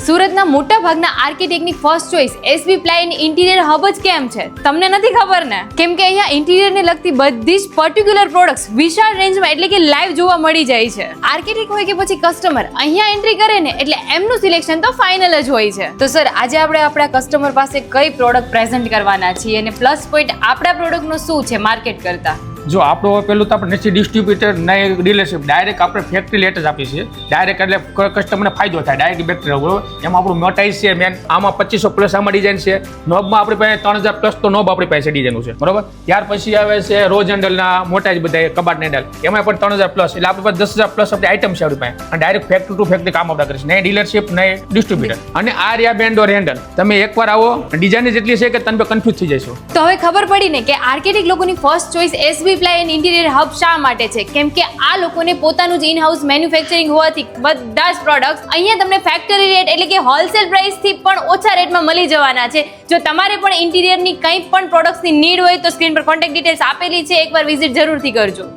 સુરતના મોટા ભાગના આર્કિટેક્ટની first choice SB ply interior hub જ કેમ છે તમને નથી ખબર ને? કેમ કે અહીંયા ઇન્ટિરિયરને લગતી બધી જ પર્ટિક્યુલર પ્રોડક્ટ્સ વિશાળ રેન્જમાં એટલે કે લાઈવ જોવા મળી જાય છે. આર્કિટેક્ટ હોય કે પછી કસ્ટમર અહીંયા એન્ટ્રી કરે ને એટલે એમનું સિલેક્શન તો ફાઇનલ જ હોય છે. તો સર આજે આપણે આપણા કસ્ટમર પાસે કઈ પ્રોડક્ટ પ્રેઝન્ટ કરવાના છીએ અને પ્લસ પોઈન્ટ આપણા પ્રોડક્ટનો શું છે માર્કેટ કરતા? જો આપણો પેલું તો આપણે નથી ડિસ્ટ્રીબ્યુટર નહીં ડીલરશીપ, ડાયરેક્ટ આપણે ફેક્ટરી લેટ જ આપીએ છીએ. ડાયરેક્ટ એટલે કસ્ટમરને ફાયદો થાય ડાયરેક્ટ બેક્ટેરિયા, બરોબર. એમાં આપણું મોટાઈઝ છે મેન, આમાં 2500+ આમાં ડિઝાઇન છે. નોબમાં આપણી પાસે 3000+ તો નોબ આપણી પાસે ડિઝાઇનનું છે, બરોબર. ત્યાર પછી આવે છે રોજ હેન્ડલના મોટા જ બધા કબાટ હેન્ડલ, એમાં પણ 3000+, એટલે આપણી પાસે 10,000+ આપણી આઈટમ છે આપણી પાસે. અને ડાયરેક્ટ ફેક્ટરી ટુ ફેક્ટરી કામ આપણે કરીશું, નહીં ડીલરશીપ નહીં ડિસ્ટ્રીબ્યુટર. અને આ રહ્યા બેન્ડોર હેન્ડલ, તમે એકવાર આવો ડિઝાઇન જેટલી છે કે તમે કન્ફ્યુઝ થઈ જશો. તો હવે ખબર પડી ને કે આર્કિટેક્ટ લોકોની first choice SB ply and interior hub શા માટે છે? કેમ કે આ લોકોને પોતાનું જ ઇન હાઉસ મેન્યુફેક્ચરિંગ હોવાથી બધા જ પ્રોડક્ટ્સ અહીંયા તમને ફેક્ટરી રેટ એટલે કે હોલસેલ પ્રાઇસથી પણ ઓછા રેટમાં મળી જવાના છે. જો તમારે પણ ઇન્ટિરિયરની કંઈ પણ પ્રોડક્ટ્સની નીડ હોય તો સ્ક્રીન પર કોન્ટેક્ટ ડિટેલ્સ આપેલી છે, એકવાર વિઝિટ જરૂરથી કરજો.